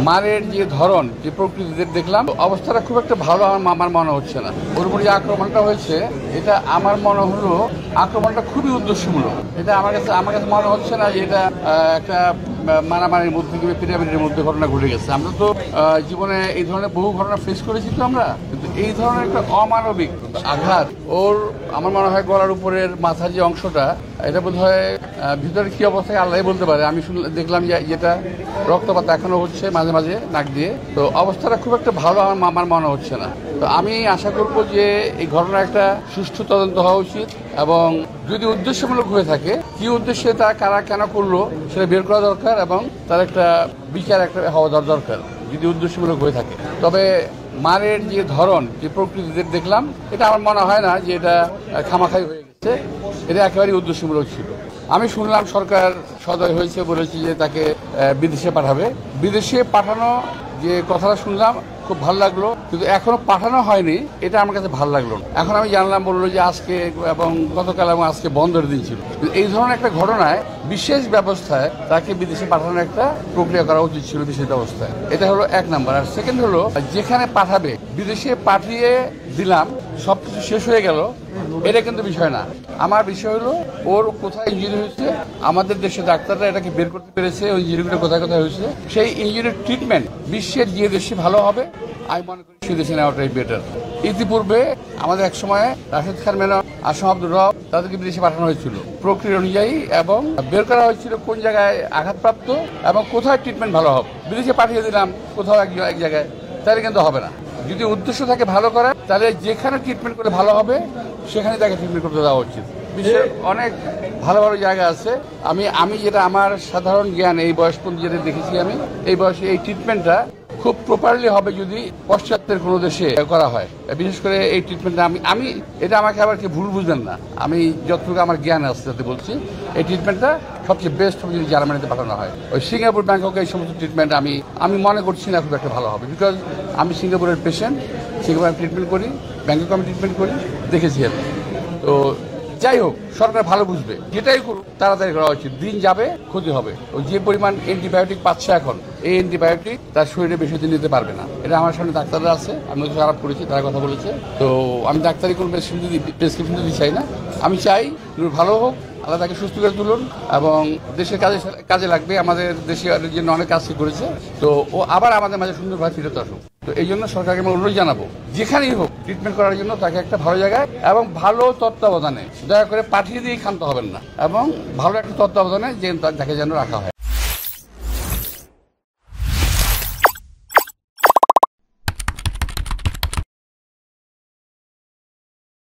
মারের যে ধরন যে প্রকৃতিতে দেখলাম অবস্থাটা খুব একটা ভালো আমার মনে হচ্ছে না। ওর উপর যে আক্রমণটা হয়েছে এটা আমার মনে হলো আক্রমণটা খুবই উদ্দেশ্যমূলক। এটা আমার কাছে মনে হচ্ছে না যে এটা একটা মারামারির মধ্যে কিংবা পিরামিডের মধ্যে ঘটনা ঘটে গেছে। আমরা তো জীবনে এই ধরনের বহু ঘটনা ফেস করেছি তো আমরা, কিন্তু এই ধরনের একটা অমানবিক আঘাত ওর আমার মনে হয় গলার উপরের মাথার যে অংশটা এটা বোধ হয় ভিতরে কি অবস্থায় আল্লাহ বলতে পারে। আমি দেখলাম যে যেটা রক্তপাত এখনো হচ্ছে মাঝে মাঝে নাক দিয়ে, তো অবস্থাটা খুব একটা ভালো আমার মনে হচ্ছে না। তো আমি আশা করব যে এই ঘটনার একটা সুষ্ঠু তদন্ত হওয়া উচিত এবং যদি উদ্দেশ্যমূলক হয়ে থাকে কি উদ্দেশ্যে তা কারা কেন করলো সেটা বের করা দরকার এবং তার একটা বিচার একটা হওয়া দরকার যদি উদ্দেশ্যমূলক হয়ে থাকে। তবে মারের যে ধরন যে প্রকৃতিতে দেখলাম এটা আমার মনে হয় না যে এটা খামাখাই হয়ে গেছে, এটা একেবারেই উদ্দেশ্যমূলক ছিল। আমি শুনলাম সরকার সদয় হয়েছে, বলেছে যে তাকে বিদেশে পাঠাবে। বিদেশে পাঠানো যে কথাটা শুনলাম খুব ভালো লাগলো, কিন্তু এখনো পাঠানো হয়নি, এটা আমার কাছে ভালো লাগলো না। এখন আমি জানলাম বললো যে আজকে এবং গতকাল এবং আজকে বন্ধের দিন ছিল। এই ধরনের একটা ঘটনায় বিশেষ ব্যবস্থায় তাকে বিদেশে পাঠানোর একটা প্রক্রিয়া করা উচিত ছিল বিশেষ ব্যবস্থায়। এটা হলো এক নাম্বার। আর সেকেন্ড হলো যেখানে পাঠাবে বিদেশে পাঠিয়ে দিলাম সবকিছু শেষ হয়ে গেল, এটা কিন্তু বিষয় না। আমার বিষয় হলো ওর কোথায় ইঞ্জুরি হয়েছে, আমাদের দেশে ডাক্তাররা এটাকে বের করতে পেরেছে ওই ইঞ্জুরিগুলো কোথায় কোথায় হয়েছে। সেই ইঞ্জুরির ট্রিটমেন্ট বিশ্বের যে দেশে ভালো হবে আমি মনে করি সে দেশে নেওয়াটাই বেটার। ইতিপূর্বে আমাদের এক সময় রাশেদ খান মেনন, আসম আব্দুর রব তাদেরকে বিদেশে পাঠানো হয়েছিল প্রক্রিয়া অনুযায়ী এবং বের করা হয়েছিল কোন জায়গায় আঘাতপ্রাপ্ত এবং কোথায় ট্রিটমেন্ট ভালো হবে। বিদেশে পাঠিয়ে দিলাম কোথাও এক জায়গায়, তাহলে কিন্তু হবে না। যদি উদ্দেশ্য থাকে ভালো করার, তাহলে যেখানে ট্রিটমেন্ট করে ভালো হবে সেখানে তাকে ট্রিটমেন্ট করতে দেওয়া উচিত। বিশ্বের অনেক ভালো ভালো জায়গা আছে। আমি যেটা আমার সাধারণ জ্ঞান এই বয়স পর্যন্ত যেটা দেখেছি, আমি এই বয়সে এই ট্রিটমেন্টটা খুব প্রপারলি হবে যদি পশ্চাত্যের কোনো দেশে করা হয়। বিশেষ করে এই ট্রিটমেন্টটা আমি এটা আমাকে আবার কি ভুল বুঝবেন না, আমি যতটুকু আমার জ্ঞান আছে তাতে বলছি এই ট্রিটমেন্টটা সবচেয়ে বেস্ট হবে যদি জার্মানিতে পাঠানো হয়। ওই সিঙ্গাপুর, ব্যাংকক এই সমস্ত ট্রিটমেন্ট আমি মনে করছি না খুব একটা ভালো হবে। বিকজ আমি সিঙ্গাপুরের পেশেন্ট, সিঙ্গাপুরে ট্রিটমেন্ট করি, ব্যাংকক আমি ট্রিটমেন্ট করি, দেখেছি আমি। তো যাই হোক, সরকার ভালো বুঝবে, যেটাই করুক তাড়াতাড়ি করা উচিত। দিন যাবে ক্ষতি হবে। ওই যে পরিমাণ অ্যান্টিবায়োটিক পাচ্ছে এখন, এই অ্যান্টিবায়োটিক তার শরীরে বেশি দিন নিতে পারবে না। এটা আমার সামনে ডাক্তাররা আছে, আমি ওদের খারাপ করেছি, তারা কথা বলেছে। তো আমি ডাক্তারি কোনো প্রেসক্রিপশন দিতে চাই না। আমি চাই ভালো হোক, আল্লাহ তাকে সুস্থ করে তুলুন এবং দেশের কাজে লাগবে। আমাদের দেশের জন্য অনেক কাজ করেছে, তো ও আবার আমাদের মাঝে সুন্দরভাবে ফিরত আসুক। তো এই জন্য সরকারকে আমি অনুরোধ জানাবো যেখানেই হোক ট্রিটমেন্ট করার জন্য তাকে একটা ভালো জায়গায় এবং ভালো তত্ত্বাবধানে, দয়া করে পাঠিয়ে দিয়ে ক্ষান্ত হবেন না, এবং ভালো একটা তত্ত্বাবধানে যে তাকে যেন রাখা হয়।